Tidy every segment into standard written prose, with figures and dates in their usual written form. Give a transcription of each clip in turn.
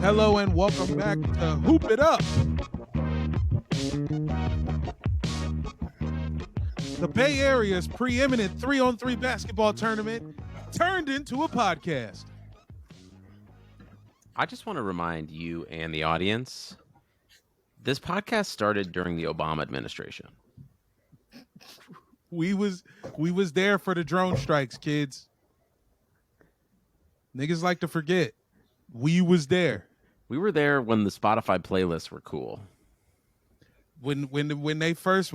Hello and welcome back to Hoop It Up. The Bay Area's preeminent 3-on-3 basketball tournament turned into a podcast. I just want to remind you and the audience, this podcast started during the Obama administration. We was there for the drone strikes, kids. Niggas like to forget. We was there. We were there when the Spotify playlists were cool. When he first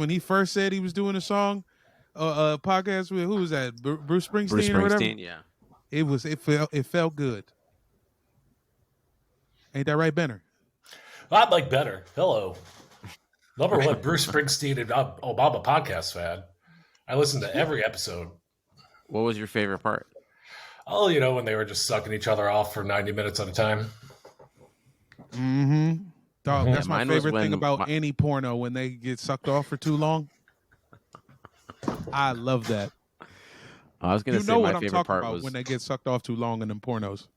said he was doing a song, podcast with who was that? Bruce Springsteen or whatever. Yeah. It felt good. Ain't that right, Benner? I'd like better. Hello. Number one, Bruce Springsteen and Obama podcast fan. I listened to every episode. What was your favorite part? Oh, when they were just sucking each other off for 90 minutes at a time. Mm-hmm. Dog, that's my favorite thing about any porno, when they get sucked off for too long. I love that. I was going to say my favorite part was when they get sucked off too long in them pornos.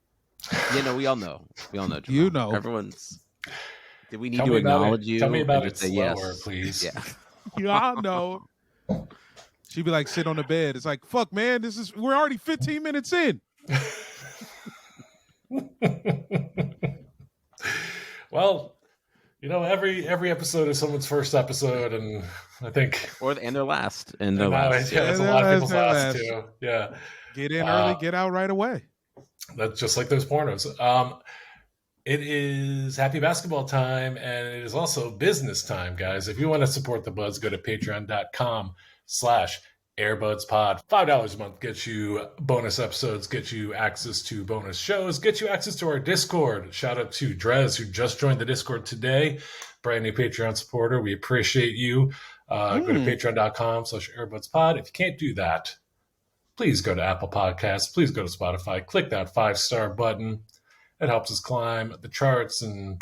Yeah, no, we all know. Jamal. You know. Everyone's... Did we need to acknowledge you? Tell me about it slower, yes. Please. Yeah. Y'all know. She'd be like, sit on the bed. It's like, fuck, man, we're already 15 minutes in. Well, every episode is someone's first episode, and I think... And their last. And their last. Yeah, that's a lot of people's last, too. Yeah. Get in early, get out right away. That's just like those pornos. It is happy basketball time, and it is also business time, guys. If you want to support the Buds, go to patreon.com/airbudspod. $5 a month gets you bonus episodes, gets you access to bonus shows, gets you access to our Discord. Shout out to Drez, who just joined the Discord today. Brand new Patreon supporter. We appreciate you. Go to patreon.com/airbudspod. If you can't do that, please go to Apple Podcasts. Please go to Spotify. Click that 5-star button. It helps us climb the charts and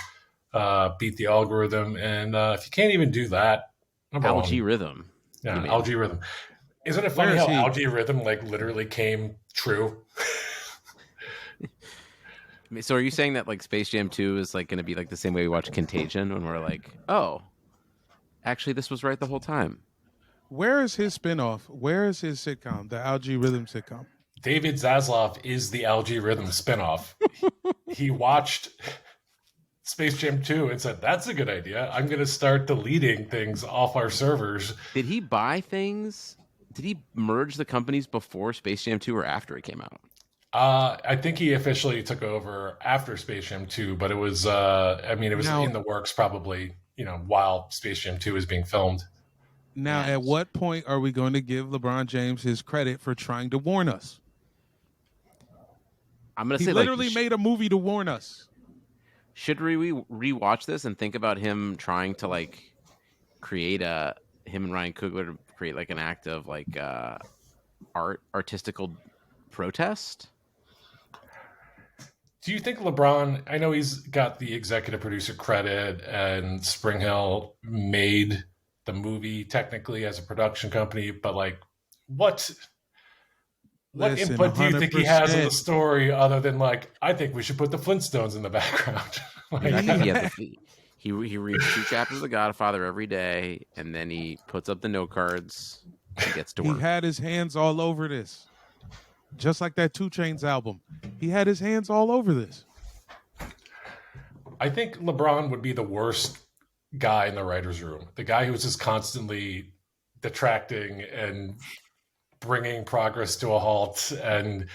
beat the algorithm. And if you can't even do that, Algae Rhythm. Yeah, Algae Rhythm. Isn't it funny how Algae Rhythm literally came true? So are you saying that Space Jam 2 is going to be the same way we watch Contagion, when we're like, oh, actually this was right the whole time? Where is his spinoff? Where is his sitcom, the Algae Rhythm sitcom? David Zaslav is the Algae Rhythm spinoff. He watched Space Jam 2 and said, that's a good idea. I'm going to start deleting things off our servers. Did he buy things? Did he merge the companies before Space Jam 2 or after it came out? I think he officially took over after Space Jam 2, but it was, it was in the works probably, while Space Jam 2 is being filmed. Now, at what point are we going to give LeBron James his credit for trying to warn us? I'm going to say he literally made a movie to warn us. Should we rewatch this and think about him trying to create him and Ryan Coogler to create an act of artistical protest? Do you think LeBron, I know he's got the executive producer credit and Spring Hill made the movie technically as a production company, but what input do you think he has in the story other than I think we should put the Flintstones in the background? He reads 2 chapters of The Godfather every day, and then he puts up the note cards and gets to work. He had his hands all over this. Just like that 2 Chainz album. He had his hands all over this. I think LeBron would be the worst guy in the writer's room. The guy who's just constantly detracting and bringing progress to a halt and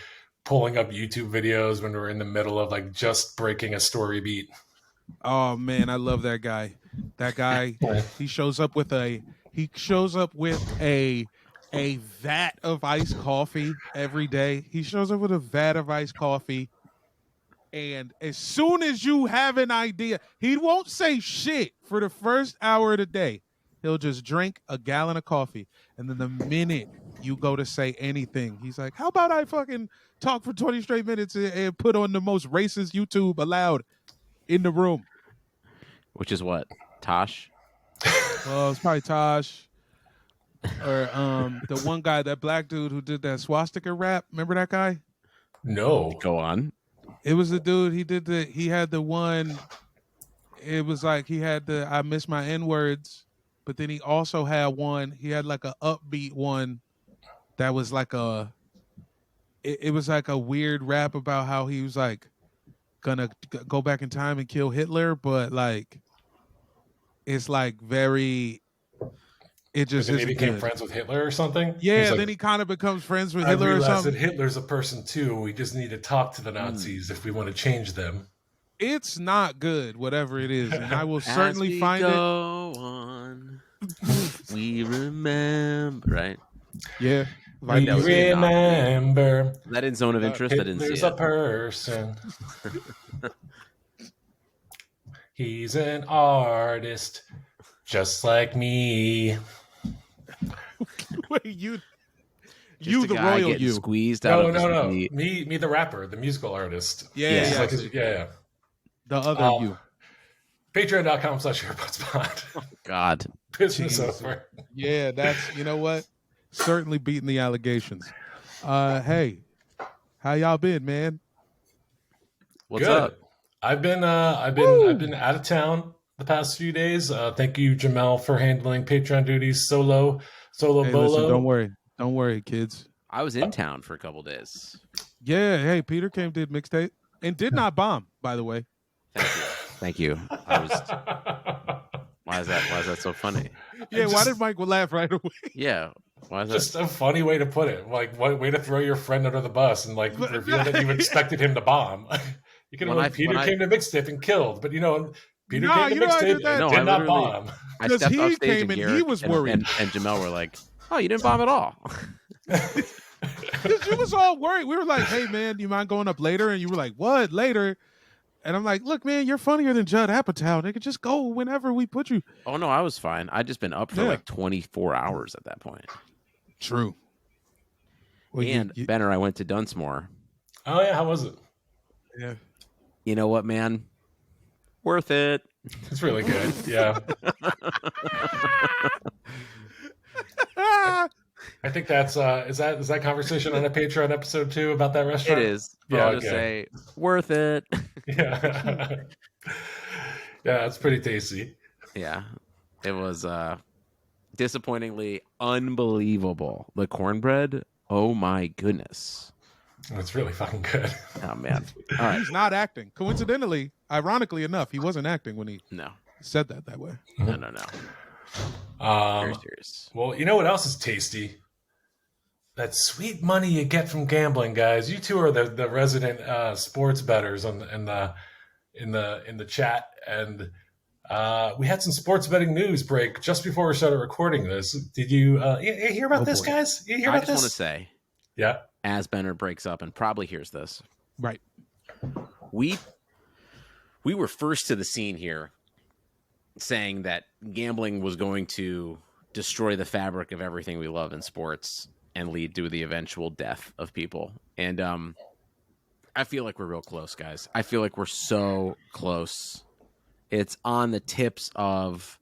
pulling up YouTube videos when we're in the middle of just breaking a story beat. Oh man, I love that guy. That guy, he shows up with a vat of iced coffee every day. He shows up with a vat of iced coffee, and as soon as you have an idea, he won't say shit for the first hour of the day. He'll just drink a gallon of coffee, and then the minute you go to say anything, he's like, how about I fucking talk for 20 straight minutes and put on the most racist YouTube allowed in the room? Which is what? Tosh? Well, it's probably Tosh. Or the one guy, that black dude who did that swastika rap. Remember that guy? No. Go on. It was the dude. He had the one. It was like he had the I miss my N words, but then he also had one. He had like a upbeat one that was like it was like a weird rap about how he was like gonna go back in time and kill Hitler, but like it's like very. It just And then he isn't became good. friends with Hitler or something. Yeah, He's like, then he kind of becomes friends with I Hitler or realized that something. Hitler's a person too. We just need to talk to the Nazis if we want to change them. It's not good, whatever it is, and I will As certainly we find go on, we remember, right? Yeah, We that was in, remember Is that in Zone of Interest? I didn't see Hitler's it. a person. He's an artist, just like me. Wait, you Just a the guy royal getting you. squeezed out No, of no, no. the Me, the rapper, the musical artist. Yeah, Yeah. yeah. Like yeah. The other you. Patreon.com/HeroButtsPod. God. Business Jesus. over. Yeah, that's you know what? Certainly beating the allegations. Hey, how y'all been, man? What's Good. up? I've been out of town the past few days. Thank you, Jamel, for handling Patreon duties solo Hey, bolo. listen, don't worry, kids. I was in town for a couple days. Yeah, hey, Peter came did mixtape and did not bomb, by the way. Thank you. I was. Why is that so funny? Yeah, why did Michael laugh right away? Yeah. Why is Just that? a funny way to put it. Like, what way to throw your friend under the bus and like reveal that you expected him to bomb. You could have Peter came to mixtape and killed, but Peter came to mixtape and did not bomb. I stepped he off stage came and he was worried. And Jamel were like, "Oh, you didn't bomb at all." Because you was all worried. We were like, "Hey, man, do you mind going up later?" And you were like, "What later?" And I'm like, "Look, man, you're funnier than Judd Apatow. They could just go whenever we put you." Oh no, I was fine. I'd just been up for like 24 hours at that point. True. Well, and Benner, I went to Dunsmore. Oh yeah, how was it? Yeah. You know what, man? Worth it. It's really good. Yeah. I think that's is that conversation on a Patreon episode too about that restaurant? It is. But I'll just say worth it. Yeah. Yeah, it's pretty tasty. Yeah. It was disappointingly unbelievable. The cornbread, oh my goodness. It's really fucking good. Oh man. All right. He's not acting. Coincidentally, ironically enough, he wasn't acting when he said that way. No. Very serious. Well, you know what else is tasty? That sweet money you get from gambling, guys. You two are the resident sports bettors in the chat, and we had some sports betting news break just before we started recording this. Did you hear about this, guys? You hear about this? I just want to say, yeah. As Benner breaks up and probably hears this, right? We were first to the scene here, saying that gambling was going to destroy the fabric of everything we love in sports and lead to the eventual death of people. And I feel like we're real close, guys. I feel like we're so close. It's on the tips of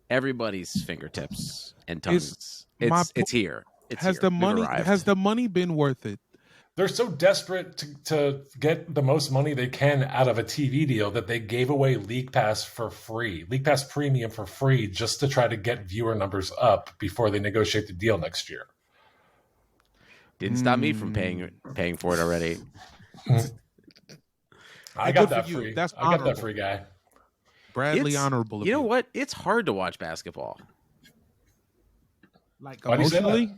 everybody's fingertips and tongues. It's here. Has the money been worth it? They're so desperate to get the most money they can out of a TV deal that they gave away League Pass for free, League Pass Premium for free, just to try to get viewer numbers up before they negotiate the deal next year. Didn't stop me from paying for it already. I got that free. I got that free, guy. Bradley, honorable. You know what? It's hard to watch basketball. Like emotionally?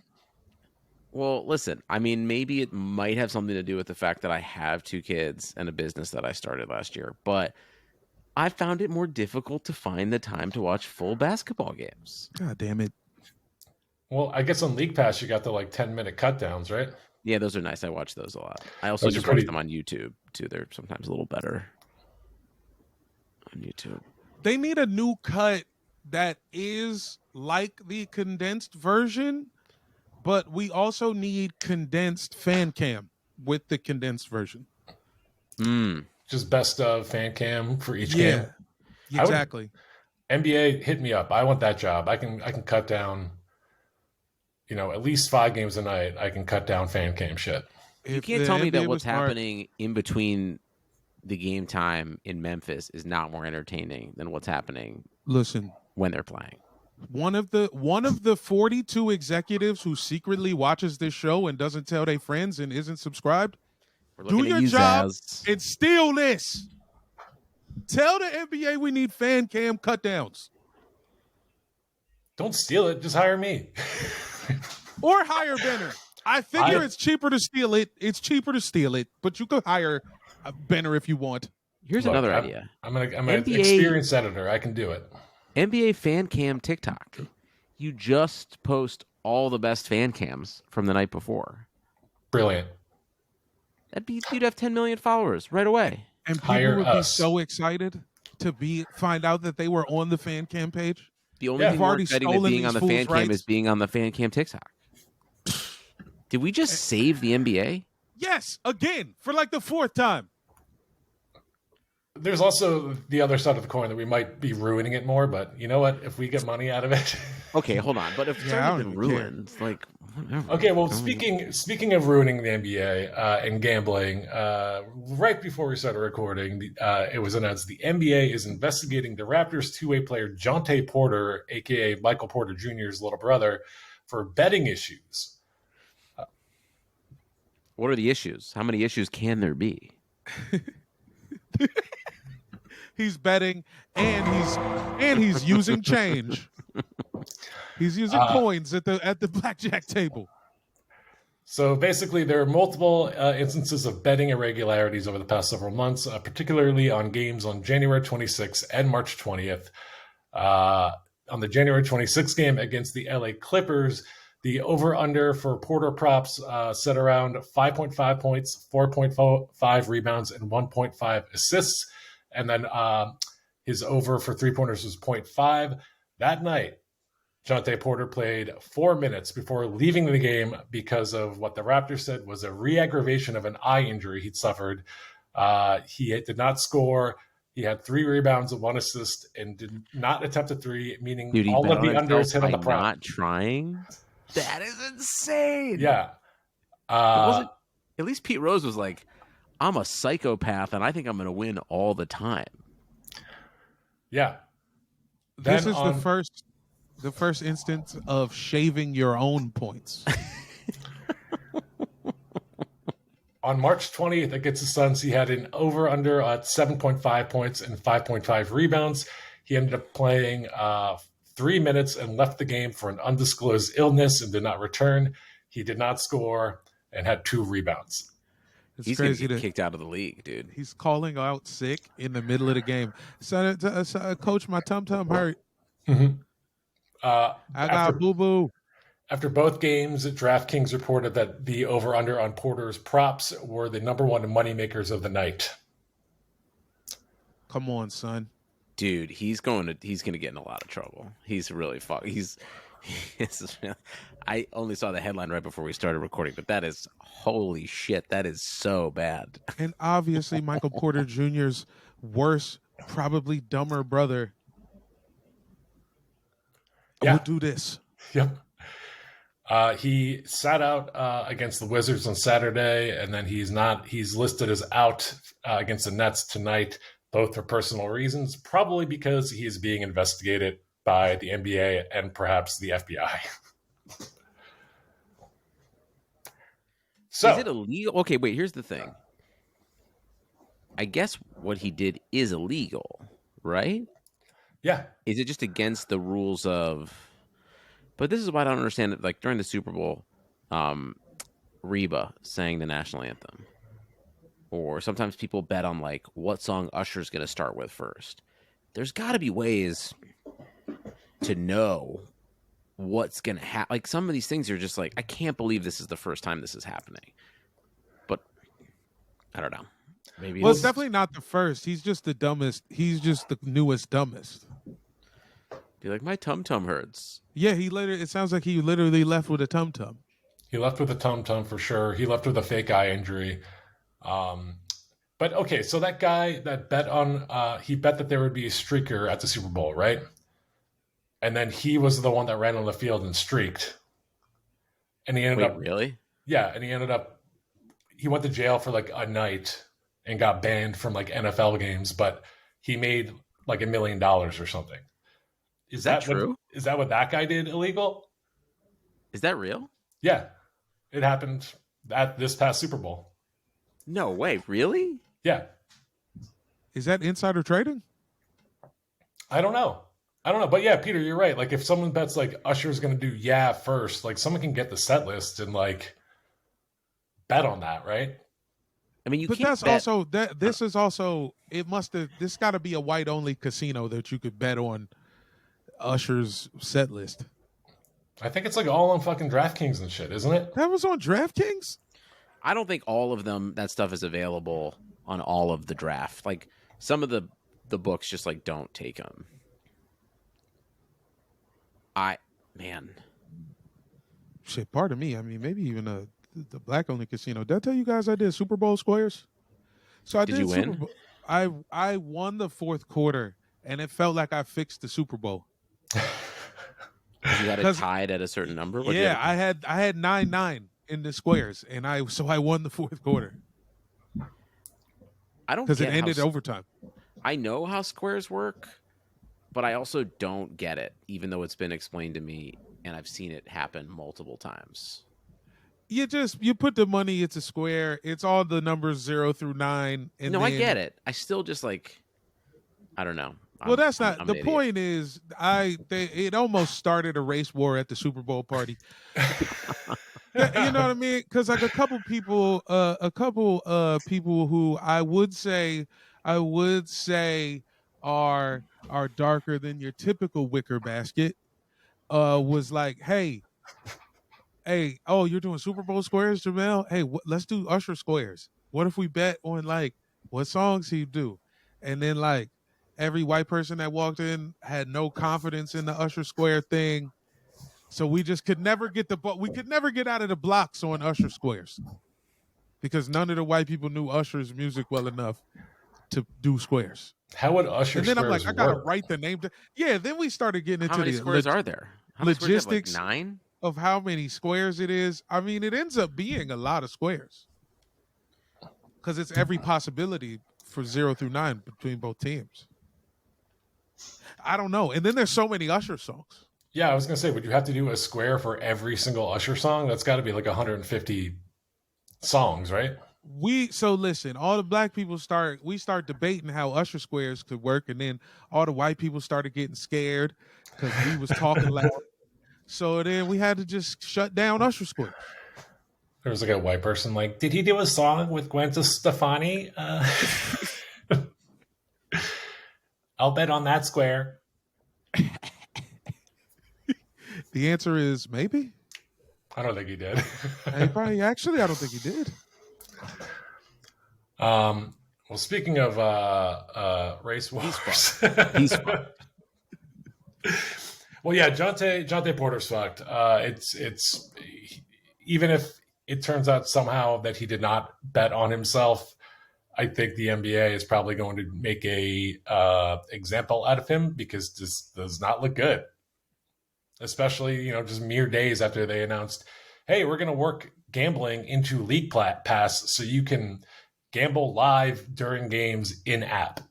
Well, listen, I mean, maybe it might have something to do with the fact that I have 2 kids and a business that I started last year, but I found it more difficult to find the time to watch full basketball games. God damn it. Well, I guess on League Pass, you got the 10-minute cut downs, right? Yeah, those are nice. I watch those a lot. I also just watch them on YouTube, too. They're sometimes a little better on YouTube. They need a new cut that is like the condensed version, but we also need condensed fan cam with the condensed version. Just best of fan cam for each game. Yeah, exactly. NBA, hit me up. I want that job. I can cut down, at least 5 games a night. I can cut down fan cam shit. You If can't the tell me that NBA was what's smart, happening in between the game time in Memphis is not more entertaining than what's happening listen, when they're playing. one of the 42 executives who secretly watches this show and doesn't tell their friends and isn't subscribed, We're do looking at your you, job Zaz. and steal this. Tell the NBA we need fan cam cut downs. Don't steal it. Just hire me. Or hire Benner. I figure it's cheaper to steal it. It's cheaper to steal it, but you could hire Benner if you want. Here's Look, another idea. I'm an NBA experienced editor. I can do it. NBA fan cam TikTok. You just post all the best fan cams from the night before. Brilliant. You'd have 10 million followers right away. And people Hire would us. be so excited to find out that they were on the fan cam page. The only thing more already exciting than stolen being on the these fan fools' cam rights. is being on the fan cam TikTok. Did we just save the NBA? Yes, again, for like the fourth time. There's also the other side of the coin that we might be ruining it more, but you know what? If we get money out of it. Okay, hold on. But if it's Yeah, I already don't been even care. ruined, like whatever. Okay, well, speaking of ruining the NBA and gambling, right before we started recording, it was announced the NBA is investigating the Raptors two-way player Jonte Porter, aka Michael Porter Jr.'s little brother, for betting issues. What are the issues? How many issues can there be? He's betting and he's using change. He's using coins at the blackjack table. So basically, there are multiple instances of betting irregularities over the past several months, particularly on games on January 26th and March 20th. On the January 26th game against the LA Clippers, the over-under for Porter props set around 5.5 points, 4.5 rebounds, and 1.5 assists. And then his over for three-pointers was 0.5. That night, Jonte Porter played 4 minutes before leaving the game because of what the Raptors said was a re-aggravation of an eye injury he'd suffered. He did not score. He had 3 rebounds and 1 assist and did not attempt a three, meaning Dude, all of the unders hit on the prop. Not trying. That is insane. Yeah. At least Pete Rose was like, I'm a psychopath and I think I'm going to win all the time. Yeah. This is the first instance of shaving your own points. On March 20th against the Suns, he had an over-under at 7.5 points and 5.5 rebounds. He ended up playing 3 minutes and left the game for an undisclosed illness and did not return. He did not score and had 2 rebounds. He's going to get kicked out of the league, dude. He's calling out sick in the middle of the game. So, coach, my tum-tum hurt. Mm-hmm. I got boo-boo. After both games, DraftKings reported that the over-under on Porter's props were the number one moneymakers of the night. Come on, son. Dude, he's going to get in a lot of trouble. He's really I only saw the headline right before we started recording, but that is holy shit. That is so bad. And obviously, Michael Porter Jr.'s worse, probably dumber brother would do this. Yep. He sat out against the Wizards on Saturday, and then he's listed as out against the Nets tonight, both for personal reasons, probably because he is being investigated by the NBA and perhaps the FBI. So, is it illegal? Okay, wait, here's the thing. I guess what he did is illegal, right? Yeah. Is it just against the rules of... But this is why I don't understand it. Like during the Super Bowl, Reba sang the national anthem. Or sometimes people bet on like what song Usher's going to start with first. There's got to be ways to know what's going to happen. Like some of these things are just like, I can't believe this is the first time this is happening. But I don't know. Maybe Well, it's definitely not the first. He's just the dumbest. He's just the newest dumbest. Be like, my tum-tum hurts. Yeah, it sounds like he literally left with a tum-tum. He left with a tum-tum for sure. He left with a fake eye injury. But okay, so that guy that bet on, he bet that there would be a streaker at the Super Bowl, right? And then he was the one that ran on the field and streaked. And he ended up... Really? Yeah, and he ended up he went to jail for like a night and got banned from like NFL games, but he made like $1 million or something. Is that true? Is that what that guy did illegal? Is that real? Yeah, it happened at this past Super Bowl. No way, really? Yeah. Is that insider trading? I don't know. But yeah, Peter, you're right. Like if someone bets like Usher's going to do Yeah first, like someone can get the set list and like bet on that, right? I mean, but that's bet. Also that this is also it must have this got to be a white only casino that you could bet on Usher's set list. I think it's like all on fucking DraftKings and shit, isn't it? That was on DraftKings? I don't think all of them, that stuff is available on all of the draft. Like some of the books just like don't take them. Shit, pardon me. I mean, maybe even the black only casino. Did I tell you guys I did Super Bowl squares? So I did you Super win? Bowl. I won the fourth quarter, and it felt like I fixed the Super Bowl. You had it tied at a certain number? Yeah, I had 9-9 in the squares, and I won the fourth quarter. I don't because it ended overtime. I know how squares work, but I also don't get it, even though it's been explained to me and I've seen it happen multiple times. You put the money, it's a square, it's all the numbers 0 through 9. And no, I get it. I still just like, I don't know. Well, that's not the point. Is it almost started a race war at the Super Bowl party. You know what I mean? Because like a couple people who I would say are darker than your typical wicker basket was like, hey, oh, you're doing Super Bowl squares, Jamel? Hey, let's do Usher squares. What if we bet on like what songs he'd do? And then like every white person that walked in had no confidence in the Usher square thing. So we just could never get we could never get out of the blocks on Usher squares because none of the white people knew Usher's music well enough to do squares. How would Usher and then squares I'm like, I gotta work? write the name. Yeah, then we started getting into how many squares are there? How logistics like 9? Of how many squares it is. I mean, it ends up being a lot of squares because it's every possibility for 0 through 9 between both teams. I don't know. And then there's so many Usher songs. Yeah, I was going to say, would you have to do a square for every single Usher song? That's got to be like 150 songs, right? So listen, all the black people start debating how Usher squares could work, and then all the white people started getting scared because we was talking loud. So then we had to just shut down Usher squares. There was like a white person like, did he do a song with Gwen Stefani? I'll bet on that square. The answer is maybe. I don't think he did. I don't think he did. Well, speaking of race wars, he's fucked. Well, yeah, Jonte Porter's fucked. It's even if it turns out somehow that he did not bet on himself, I think the NBA is probably going to make a example out of him because this does not look good. Especially, just mere days after they announced, hey, we're going to work gambling into League Pass so you can gamble live during games in-app.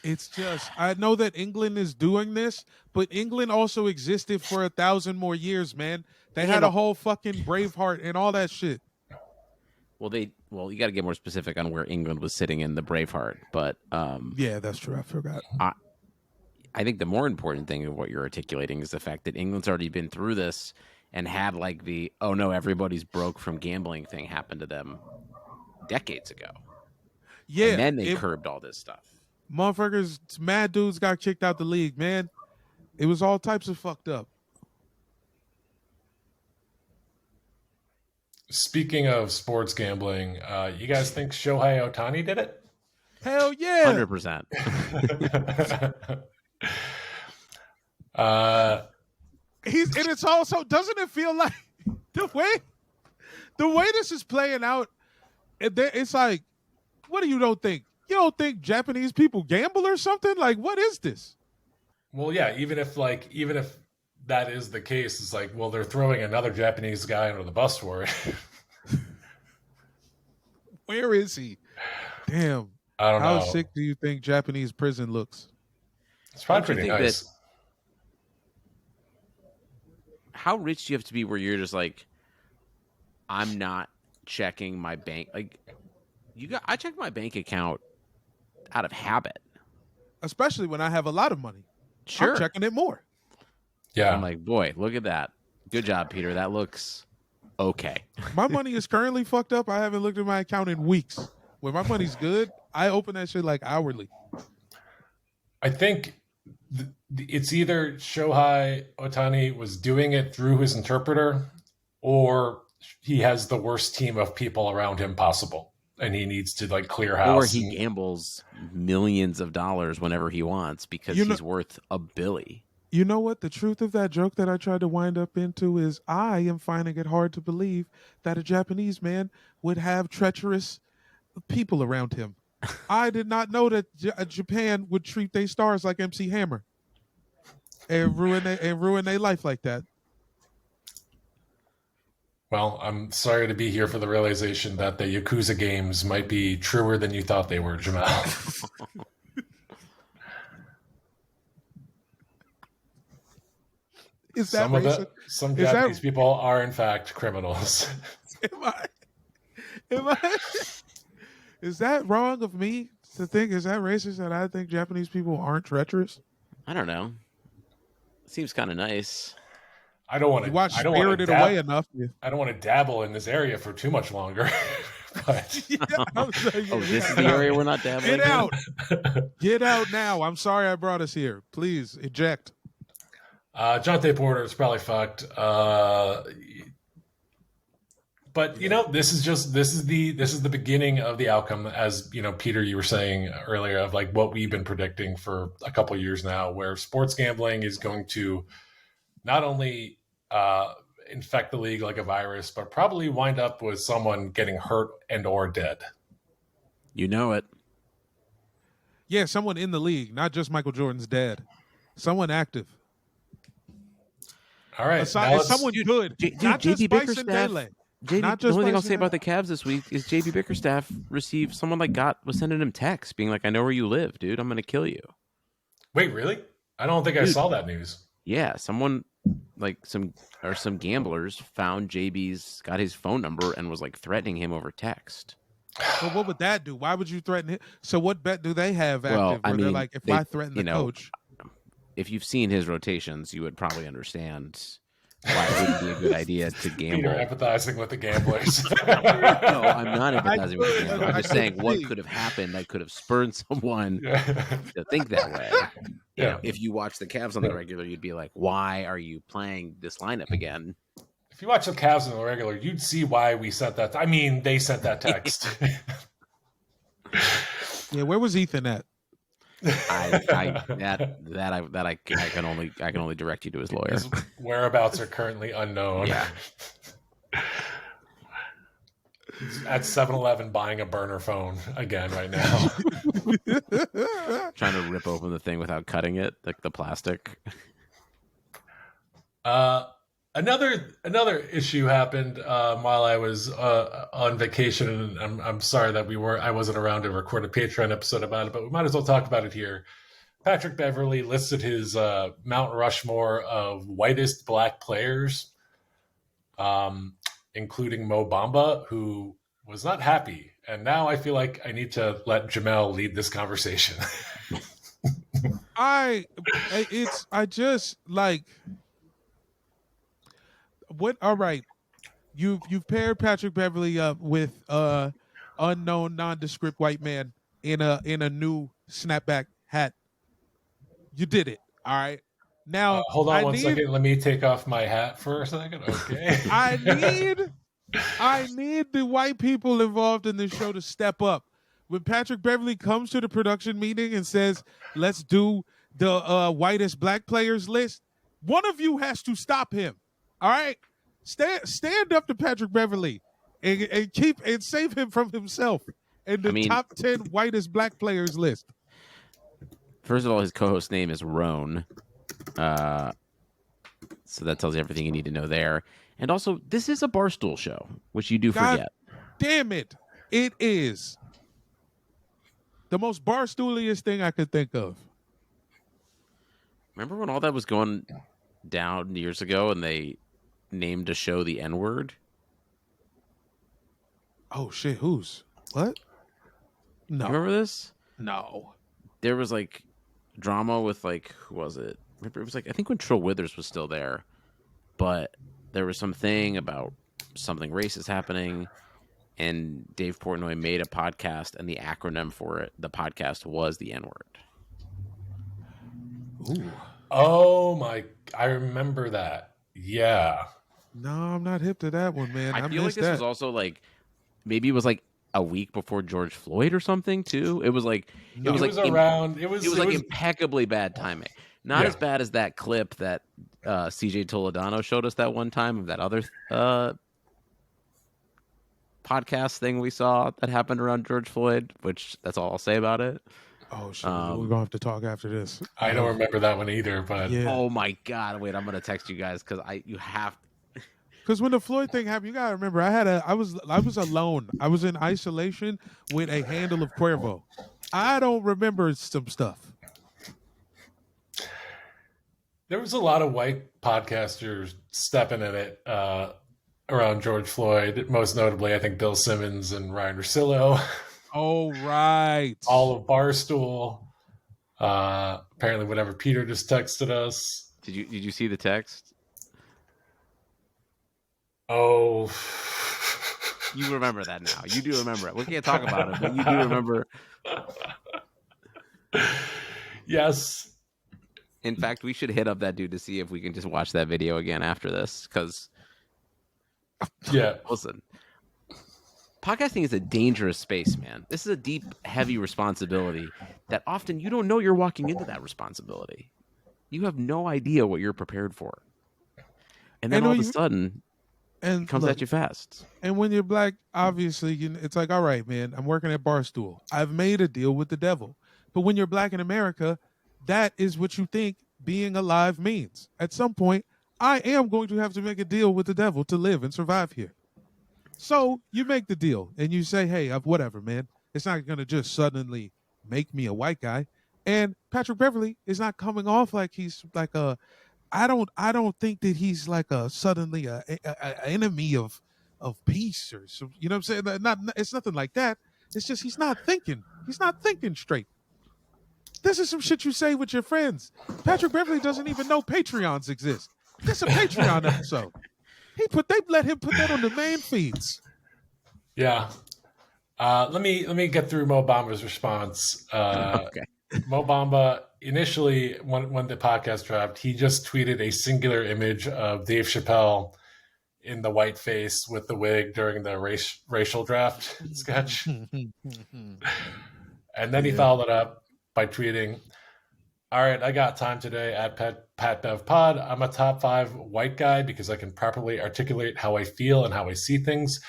It's just, I know that England is doing this, but England also existed for 1,000 more years, man. They had a whole fucking Braveheart and all that shit. Well, you got to get more specific on where England was sitting in the Braveheart, but yeah, that's true. I forgot. I think the more important thing of what you're articulating is the fact that England's already been through this and had like the, oh no, everybody's broke from gambling thing happen to them decades ago. Yeah. And then they curbed all this stuff. Motherfuckers, mad dudes got kicked out the league, man. It was all types of fucked up. Speaking of sports gambling, you guys think Shohei Ohtani did it? Hell yeah. 100%. And it's also, doesn't it feel like the way this is playing out, it's like, what do you don't think? You don't think Japanese people gamble or something? Like, what is this? Well, yeah, even if that is the case, it's like, well, they're throwing another Japanese guy under the bus for it. Where is he? Damn. I don't How know. sick do you think Japanese prison looks? It's probably Don't you pretty think nice. How rich do you have to be where you're just like, I'm not checking my bank? Like, I check my bank account out of habit. Especially when I have a lot of money. Sure. I'm checking it more. Yeah. I'm like, boy, look at that. Good job, Peter. That looks okay. My money is currently fucked up. I haven't looked at my account in weeks. When my money's good, I open that shit like hourly. I think it's either Shohei Otani was doing it through his interpreter, or he has the worst team of people around him possible, and he needs to like clear house. Or he gambles millions of dollars whenever he wants because he's worth $1 billion. You know what? The truth of that joke that I tried to wind up into is I am finding it hard to believe that a Japanese man would have treacherous people around him. I did not know that Japan would treat their stars like MC Hammer and ruin their life like that. Well, I'm sorry to be here for the realization that the Yakuza games might be truer than you thought they were, Jamal. Is that racist? Some Japanese people are in fact criminals. Am I? Is that wrong of me to think? Is that racist that I think Japanese people aren't treacherous? I don't know. Seems kind of nice. I don't want to watch Spirited Away enough. I don't want to dabble in this area for too much longer. But this is the area we're not dabbling. Get out! Get out now! I'm sorry I brought us here. Please eject. Jonte Porter is probably fucked. But you know, this is the beginning of the outcome, as you know, Peter, you were saying earlier, of like what we've been predicting for a couple of years now, where sports gambling is going to not only infect the league like a virus, but probably wind up with someone getting hurt and or dead. You know it. Yeah, someone in the league, not just Michael Jordan's dad. Someone active. All right, someone good. Not just JB Bryson Dele. The only thing I'll say about the Cavs this week is JB Bickerstaff received someone was sending him texts being like, "I know where you live, dude. I'm going to kill you." Wait, really? I don't think I saw that news. Yeah, someone some gamblers found got his phone number and was like threatening him over text. So what would that do? Why would you threaten him? So what bet do they have active? Well, I mean, they're like, if I threaten the coach. If you've seen his rotations, you would probably understand why it wouldn't be a good idea to gamble. Peter empathizing with the gamblers. No, I'm not empathizing with the gamblers. I'm just saying what could have happened that could have spurred someone to think that way. You know, if you watch the Cavs on the regular, you'd be like, why are you playing this lineup again? If you watch the Cavs on the regular, you'd see why we sent that. I mean, they sent that text. Yeah, where was Ethan at? I can only direct you to his lawyer. His whereabouts are currently unknown. Yeah. At 7-Eleven buying a burner phone again right now. Trying to rip open the thing without cutting it, like the plastic. Another issue happened while I was on vacation, and I'm sorry that I wasn't around to record a Patreon episode about it, but we might as well talk about it here. Patrick Beverley listed his Mount Rushmore of whitest black players, including Mo Bamba, who was not happy. And now I feel like I need to let Jamel lead this conversation. What? All right, you've paired Patrick Beverley up with unknown nondescript white man in a new snapback hat. You did it. All right. Now hold on one second. Let me take off my hat for a second. Okay. I need the white people involved in this show to step up. When Patrick Beverley comes to the production meeting and says, "Let's do the whitest black players list," one of you has to stop him. All right, stand up to Patrick Beverley and save him from himself in the top 10 whitest black players list. First of all, his co-host name is Roan, so that tells you everything you need to know there. And also, this is a Barstool show, which you do forget. Damn it! It is the most barstooliest thing I could think of. Remember when all that was going down years ago and they named a show the N-word? Oh shit, who's? What? No. You remember this? No. There was like drama with like, who was it? Remember, it was like, I think when Trill Withers was still there, but there was something about something racist happening, and Dave Portnoy made a podcast, and the acronym for it, the podcast, was the N-word. Ooh. Oh my! I remember that. Yeah. No, I'm not hip to that one, man. I feel like this was also like, maybe it was like a week before George Floyd or something too. It was like No. It was around. It was like impeccably bad timing. Not as bad as that clip that CJ Toledano showed us that one time of that other podcast thing we saw that happened around George Floyd, which that's all I'll say about it. Oh shit, we're gonna have to talk after this. I don't remember that one either, but Yeah. Oh my god! Wait, I'm gonna text you guys because you have. Because when the Floyd thing happened, you gotta remember, I was alone. I was in isolation with a handle of Cuervo. I don't remember some stuff. there was a lot of white podcasters stepping in it around George Floyd. Most notably, I think Bill Simmons and Ryan Russillo. Oh right. All of Barstool. Apparently, whatever Peter just texted us. Did you see the text? Oh, You remember that now. You do remember it. We can't talk about it, but you do remember. Yes. In fact, we should hit up that dude to see if we can just watch that video again after this. Because, Yeah. listen, podcasting is a dangerous space, man. This is a deep, heavy responsibility that often you don't know you're walking into that responsibility. You have no idea what you're prepared for. And then all of a sudden, it comes at you fast. And when you're black, obviously, it's like, all right, man, I'm working at Barstool. I've made a deal with the devil. But when you're black in America, that is what you think being alive means. At some point, I am going to have to make a deal with the devil to live and survive here. So you make the deal and you say, hey, whatever, man. It's not going to just suddenly make me a white guy. And Patrick Beverly is not coming off like he's like I don't think that he's like suddenly a enemy of peace or some, you know what I'm saying? It's nothing like that. It's just he's not thinking. He's not thinking straight. This is some shit you say with your friends. Patrick Beverly doesn't even know Patreons exist. This is a Patreon episode. They let him put that on the main feeds. Yeah. Let me get through Mo Bamba's response. Okay. Mo Bamba, initially, when the podcast dropped, he just tweeted a singular image of Dave Chappelle in the white face with the wig during the racial draft sketch. And then he followed it up by tweeting, all right, I got time today at Pat Bev Pod. I'm a top 5 white guy because I can properly articulate how I feel and how I see things.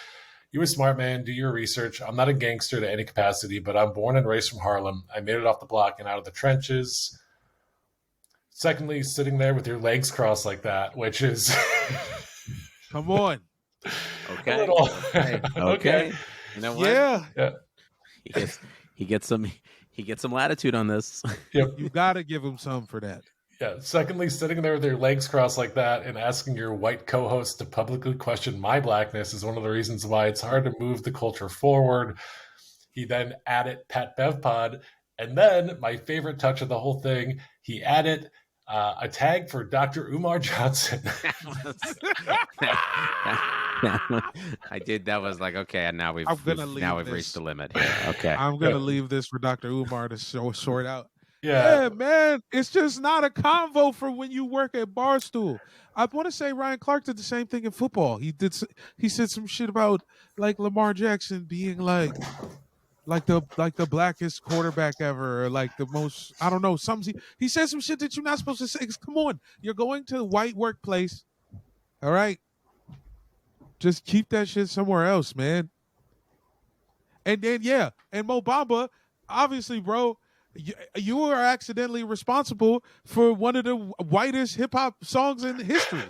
You a smart man, do your research. I'm not a gangster to any capacity, but I'm born and raised from Harlem. I made it off the block and out of the trenches. Secondly, sitting there with your legs crossed like that, which is... Come on. Okay. Okay. Okay. You know what? Yeah. He gets some latitude on this. Yep. You got to give him some for that. Yeah. Secondly, sitting there with your legs crossed like that and asking your white co-host to publicly question my blackness is one of the reasons why it's hard to move the culture forward. He then added Pat Bev Pod. And then my favorite touch of the whole thing, he added a tag for Dr. Umar Johnson. I did. That was like, okay, and now we've reached the limit here. Okay. I'm going to leave this for Dr. Umar to sort out. Yeah. Yeah, man. It's just not a convo for when you work at Barstool. I want to say Ryan Clark did the same thing in football. He said some shit about like Lamar Jackson being like the blackest quarterback ever, or like the most, I don't know, he said some shit that you're not supposed to say. Come on, you're going to a white workplace. All right. Just keep that shit somewhere else, man. And then, yeah, and Mo Bamba, obviously, bro, you are accidentally responsible for one of the whitest hip-hop songs in history.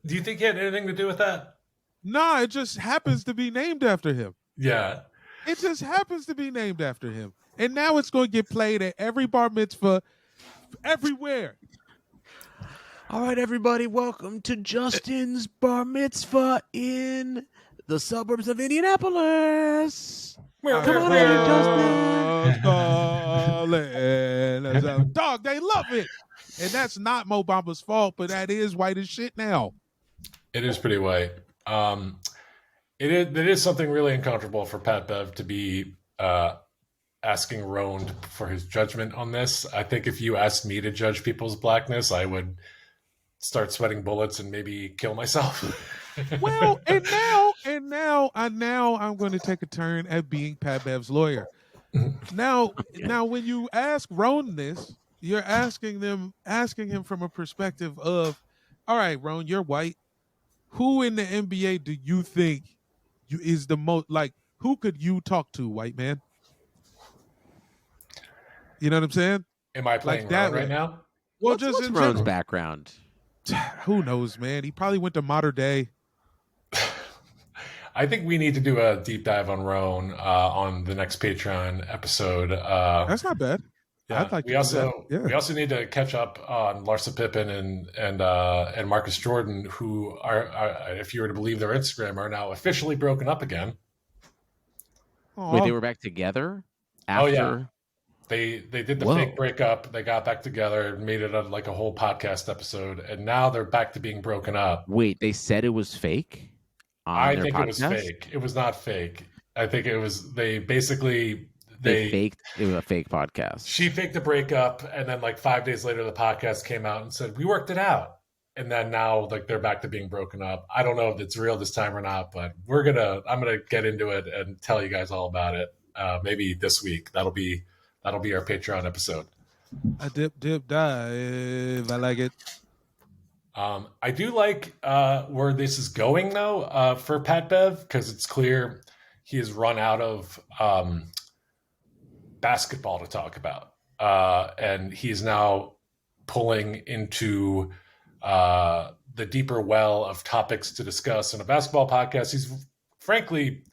Do you think he had anything to do with that? Nah, it just happens to be named after him. Yeah. It just happens to be named after him. And now it's going to get played at every bar mitzvah everywhere. All right, everybody, welcome to Justin's bar mitzvah in the suburbs of Indianapolis. Come on in, Justin. Dog, they love it. And that's not Mo Bamba's fault, but that is white as shit now. It is pretty white. It is something really uncomfortable for Pat Bev to be asking Roan for his judgment on this. I think if you asked me to judge people's blackness, I would start sweating bullets and maybe kill myself. Well, and now I'm going to take a turn at being Pat Bev's lawyer. Now, when you ask Roan this, you're asking him from a perspective of, all right, Roan, you're white. Who in the NBA do you think is the most, like, who could you talk to, white man? You know what I'm saying? Am I playing like that Roan right now? Well, what's just in Roan's general. background? Who knows, man? He probably went to Modern Day. I think we need to do a deep dive on Roan on the next Patreon episode. That's not bad. Yeah, I'd like we to also do that. Yeah. we also need to catch up on Larsa Pippen and Marcus Jordan, who are, if you were to believe their Instagram, are now officially broken up again. Wait, they were back together after? Oh yeah, they did the Whoa. fake breakup. They got back together, made it like a whole podcast episode, and now they're back to being broken up. Wait, they said it was fake? I think podcast? it was fake. It was not fake. I think it was. They basically. They faked it was a fake podcast. She faked the breakup, and then like 5 days later, the podcast came out and said we worked it out. And then now, like they're back to being broken up. I don't know if it's real this time or not, but I'm gonna get into it and tell you guys all about it. Maybe this week. That'll be our Patreon episode. I dip dive. I like it. I do like where this is going though for Pat Bev, because it's clear he has run out of basketball to talk about, and he's now pulling into the deeper well of topics to discuss in a basketball podcast. He's frankly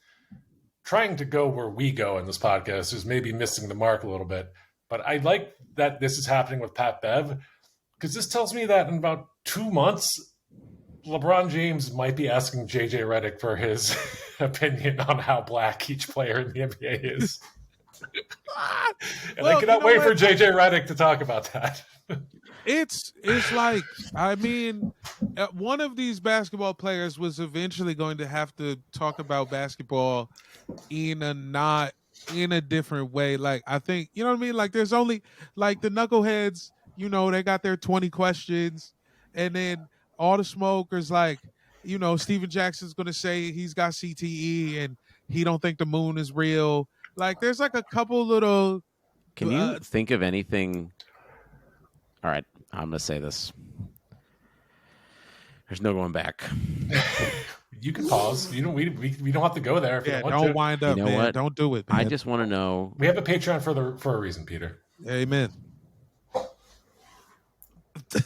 trying to go where we go in this podcast, is maybe missing the mark a little bit. But I like that this is happening with Pat Bev, because this tells me that in about 2 months, LeBron James might be asking JJ Redick for his opinion on how black each player in the NBA is. And I cannot wait for JJ Redick to talk about that. It's like, I mean, one of these basketball players was eventually going to have to talk about basketball in a different way. Like, I think, you know what I mean? Like, there's only, like, the knuckleheads, you know, they got their 20 questions, and then all the smokers, like, you know, Steven Jackson's going to say he's got CTE and he don't think the moon is real. Like, there's like a couple little. Can you think of anything? All right, I'm going to say this. There's no going back. You can pause. You know, we don't have to go there. If Yeah, you don't don't to. wind up, You know man. what? Don't do it, man. I just want to know. We have a Patreon for a reason, Peter. Amen.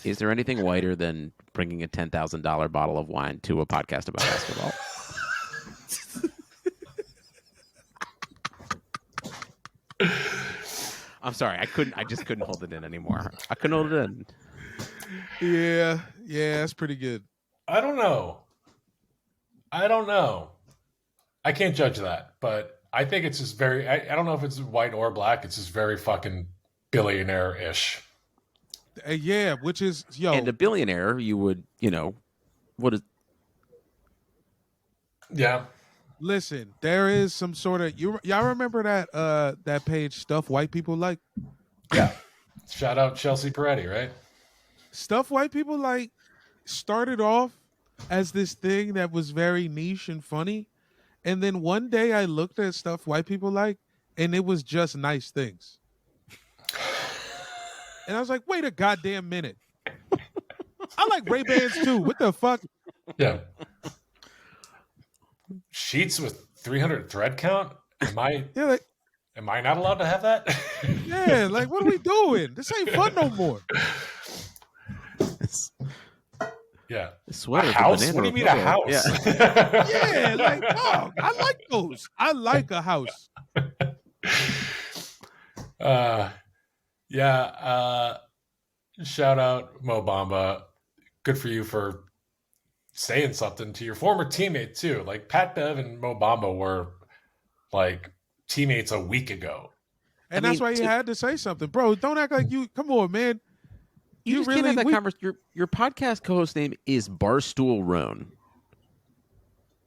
Is there anything whiter than bringing a $10,000 bottle of wine to a podcast about basketball? I'm sorry. I just couldn't hold it in anymore. I couldn't hold it in. Yeah, that's pretty good. I don't know. I can't judge that, but I think it's just very. I don't know if it's white or black. It's just very fucking billionaire-ish. Yeah, which is, yo. And a billionaire, you would, you know, what is. Yeah. Listen, there is some sort of, y'all remember that page, Stuff White People Like? Yeah. Shout out Chelsea Peretti, right? Stuff White People Like started off as this thing that was very niche and funny. And then one day I looked at Stuff White People Like, and it was just nice things. And I was like, wait a goddamn minute. I like Ray-Bans too. What the fuck? Yeah. Sheets with 300 thread count? Am I not allowed to have that? Yeah, like, what are we doing? This ain't fun no more. Yeah. The A sweater. house? What do you mean a house? Yeah. Yeah, like, oh, I like those. I like a house. Yeah. Shout out Mo Bamba. Good for you for saying something to your former teammate too. Like Pat Bev and Mo Bamba were like teammates a week ago. And that's why you had to say something. Bro, don't act like you come on, man. You just can't have that conversation. Your podcast co-host name is Barstool Roan.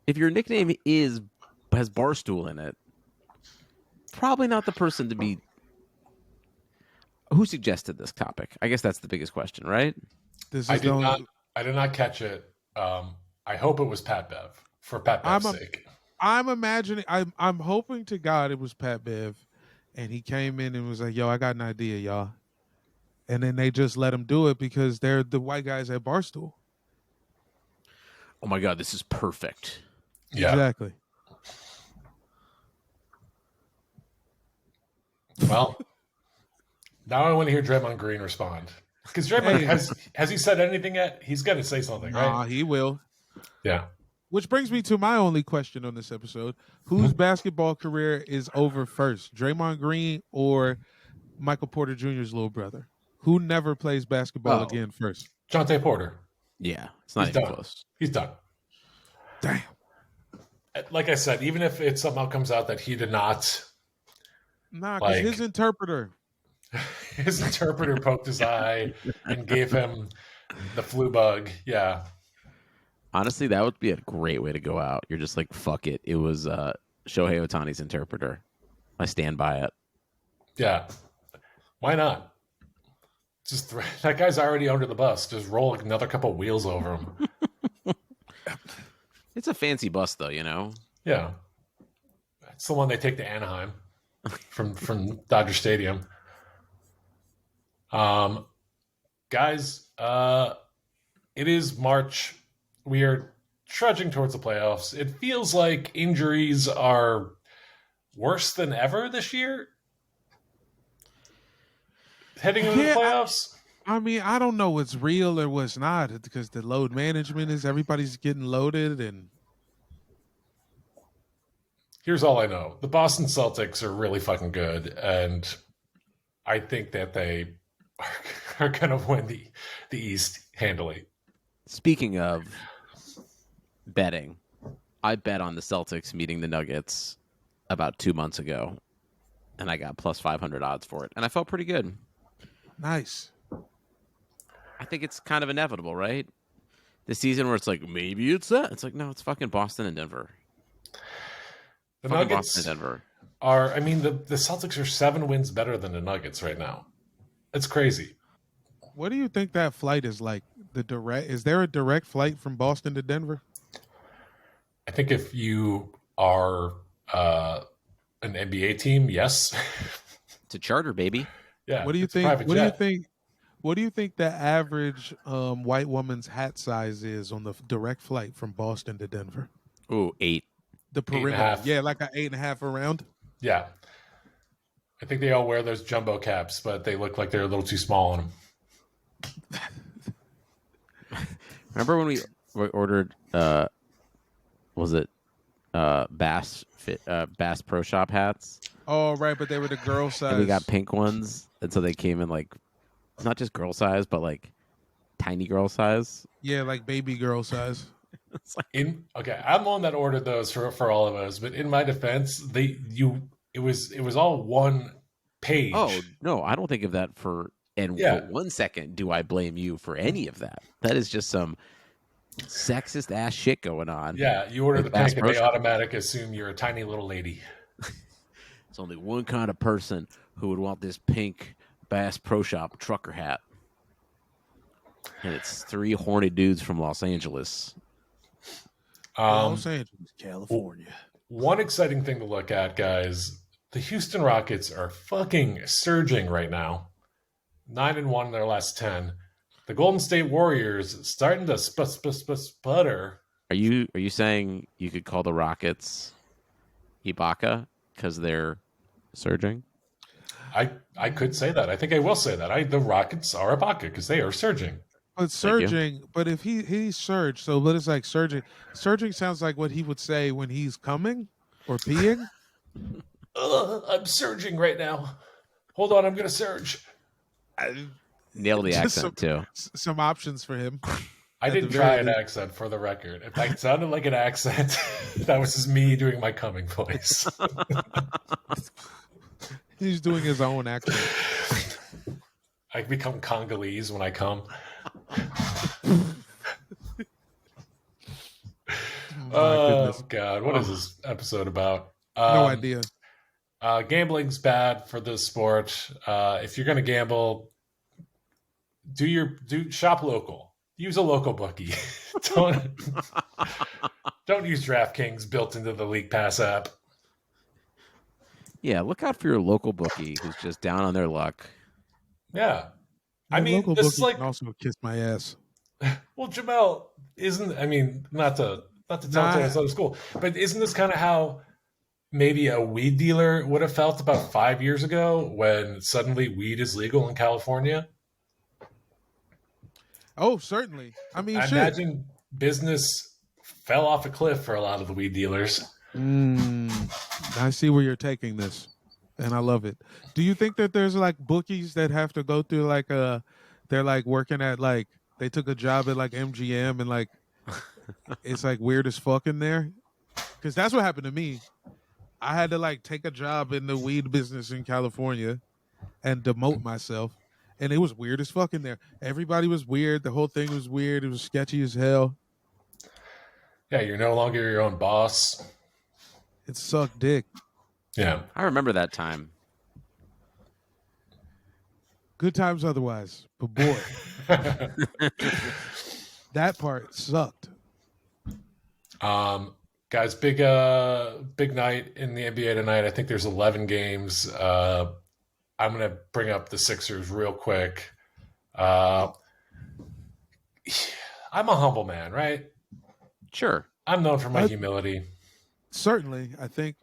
If your nickname has Barstool in it, probably not the person to be. Who suggested this topic? I guess that's the biggest question, right? I did not catch it. I hope it was Pat Bev for Pat Bev's sake. I'm imagining. I'm hoping to God it was Pat Bev, and he came in and was like, "Yo, I got an idea, y'all," and then they just let him do it because they're the white guys at Barstool. Oh my God, this is perfect. Yeah, exactly. Well, now I want to hear Draymond Green respond. Because Draymond has he said anything yet? He's got to say something, right? He will. Yeah. Which brings me to my only question on this episode: whose basketball career is over first, Draymond Green or Michael Porter Jr.'s little brother, who never plays basketball again first? Jonte Porter. Yeah, it's not even close. He's done. Damn. Like I said, even if it somehow comes out that he did not. Nah, because his interpreter poked his eye and gave him the flu bug. Yeah. Honestly, that would be a great way to go out. You're just like, fuck it. It was Shohei Ohtani's interpreter. I stand by it. Yeah. Why not? Just that guy's already under the bus. Just roll another couple wheels over him. It's a fancy bus, though, you know? Yeah. It's the one they take to Anaheim from Dodger Stadium. Guys, it is March. We are trudging towards the playoffs. It feels like injuries are worse than ever this year. Heading into the playoffs. I mean, I don't know what's real or what's not because the load management is everybody's getting loaded. And here's all I know: the Boston Celtics are really fucking good, and I think that they are going to win the East handily. Speaking of betting, I bet on the Celtics meeting the Nuggets about 2 months ago, and I got plus 500 odds for it, and I felt pretty good. Nice. I think it's kind of inevitable, right? The season where it's like, maybe it's that. It's like, no, it's fucking Boston and Denver. The fucking Nuggets Boston and Denver are, I mean, the Celtics are 7 wins better than the Nuggets right now. It's crazy. What do you think that flight is like? Is there a direct flight from Boston to Denver? I think if you are an NBA team, yes. It's a charter, baby. Yeah. What do you think? What do you think the average white woman's hat size is on the direct flight from Boston to Denver? Ooh, 8. The perimeter. Yeah, like an 8.5 around. Yeah. I think they all wear those jumbo caps, but they look like they're a little too small on them. Remember when we ordered was it Bass Pro Shop hats? Oh, right, but they were the girl size. And we got pink ones, and so they came in like not just girl size, but like tiny girl size. Yeah, like baby girl size. I'm the one that ordered those for all of us, but in my defense, it was all one page. Oh no, I don't think of that for 1 second do I blame you for any of that. That is just some sexist ass shit going on. Yeah, you order the pink and they automatically assume you're a tiny little lady. It's only one kind of person who would want this pink Bass Pro Shop trucker hat. And it's 3 horny dudes from Los Angeles. Los Angeles, California. One exciting thing to look at, guys. The Houston Rockets are fucking surging right now. 9-1 in their last 10. The Golden State Warriors starting to sputter. Are you saying you could call the Rockets Ibaka because they're surging? I could say that. I think I will say that. The Rockets are Ibaka because they are surging. But surging, but if he's surged, so what is like surging? Surging sounds like what he would say when he's coming or peeing. I'm surging right now. Hold on, I'm gonna surge. Nail the Just accent too. some options for him. I At the didn't very try an least. accent for the record. If that sounded like an accent, that was just me doing my coming voice. He's doing his own accent. I become Congolese when I come. Oh God, what is this episode about? No idea. Gambling's bad for the sport. If you're gonna gamble, do shop local. Use a local bookie. don't use DraftKings built into the League Pass app. Yeah, look out for your local bookie who's just down on their luck. Yeah, I The mean, local this is bookie like, can also kiss my ass. well, Jamel isn't. I mean, not to tell Nah. it's out of school, but isn't this kind of how maybe a weed dealer would have felt about 5 years ago when suddenly weed is legal in California? Oh, certainly. I mean, I shit. imagine business fell off a cliff for a lot of the weed dealers. I see where you're taking this, and I love it. Do you think that there's like bookies that have to go through like they're like working at like they took a job at like MGM and like it's like weird as fuck in there? Because that's what happened to me. I had to like take a job in the weed business in California and demote myself. And it was weird as fuck in there. Everybody was weird. The whole thing was weird. It was sketchy as hell. Yeah, you're no longer your own boss. It sucked dick. Yeah. I remember that time. Good times otherwise. But boy, that part sucked. Guys, big night in the NBA tonight. I think there's 11 games. I'm going to bring up the Sixers real quick. I'm a humble man, right? Sure. I'm known for my humility. Certainly, I think.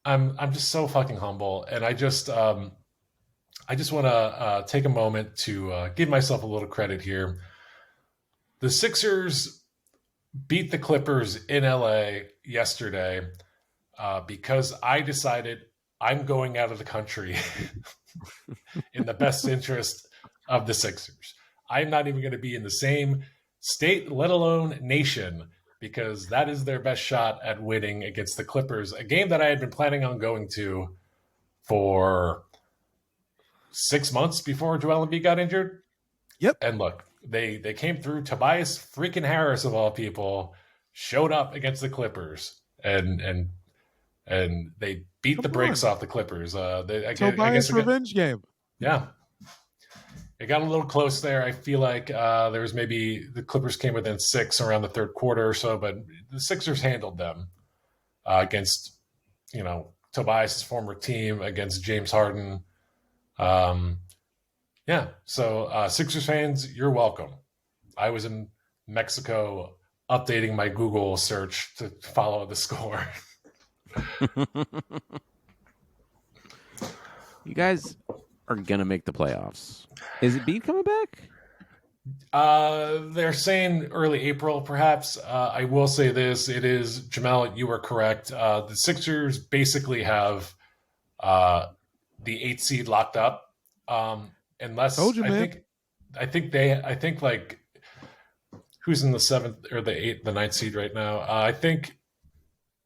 I'm just so fucking humble, and I just want to take a moment to give myself a little credit here. The Sixers beat the Clippers in LA yesterday because I decided I'm going out of the country in the best interest of the Sixers. I'm not even going to be in the same state, let alone nation, because that is their best shot at winning against the Clippers, a game that I had been planning on going to for 6 months before Joel Embiid got injured. Yep. And look, they came through. Tobias freaking Harris, of all people, showed up against the Clippers, and they beat the brakes off the Clippers. Tobias revenge game. Yeah. It got a little close there. I feel like there was maybe the Clippers came within 6 around the third quarter or so, but the Sixers handled them against, Tobias' former team, against James Harden. So Sixers fans, you're welcome. I was in Mexico updating my Google search to follow the score. You guys are gonna make the playoffs. Is it Embiid coming back? They're saying early April, perhaps. I will say this: it is Jamal. You are correct. The Sixers basically have the 8th seed locked up, unless Told you, man. I think like who's in the 7th or the 8th, the 9th seed right now. I think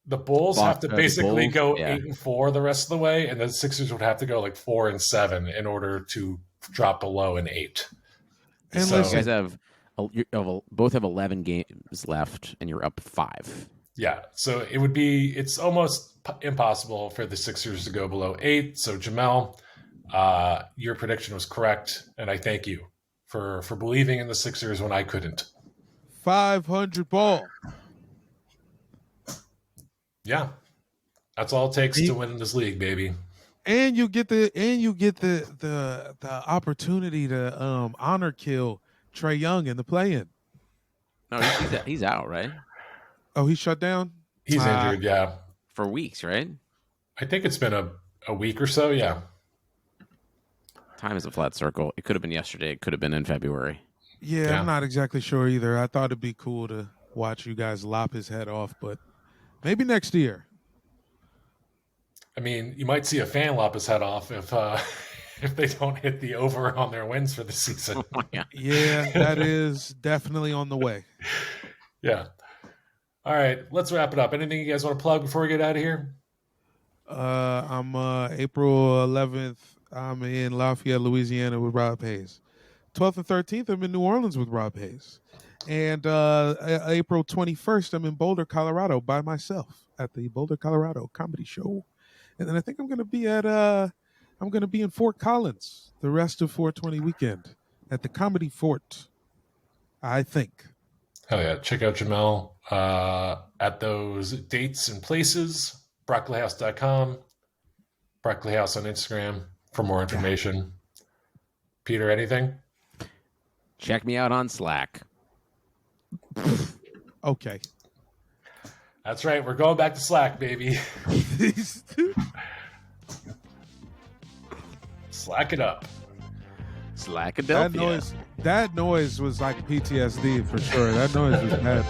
the Bulls have to basically go 8-4 the rest of the way, and the Sixers would have to go like 4-7 in order to drop below an 8. And So- listen, You guys both have 11 games left, and you're up 5. Yeah, so it's almost impossible for the Sixers to go below 8. So Jamel, your prediction was correct, and I thank you for believing in the Sixers when I couldn't. 500 ball. Yeah, that's all it takes to win in this league, baby. And you get the opportunity to honor kill Trae Young in the play-in. No, he's out, right? Oh, he shut down? He's injured, yeah. For weeks, right? I think it's been a week or so, yeah. Time is a flat circle. It could have been yesterday. It could have been in February. Yeah, I'm not exactly sure either. I thought it'd be cool to watch you guys lop his head off, but maybe next year. I mean, you might see a fan lop his head off if they don't hit the over on their wins for the season. Yeah, that is definitely on the way. Yeah. All right, let's wrap it up. Anything you guys want to plug before we get out of here? I'm April 11th. I'm in Lafayette, Louisiana with Rob Hayes. 12th and 13th, I'm in New Orleans with Rob Hayes. And April 21st, I'm in Boulder, Colorado by myself at the Boulder, Colorado Comedy Show. And then I think I'm going to be in Fort Collins the rest of 420 weekend at the Comedy Fort, I think. Hell yeah. Check out Jamel at those dates and places. BroccoliHouse.com. Broccoli House on Instagram for more information. Yeah. Peter, anything? Check me out on Slack. Okay. That's right. We're going back to Slack, baby. Slack it up. Slackadelphia. That noise was like PTSD for sure. That noise was bad.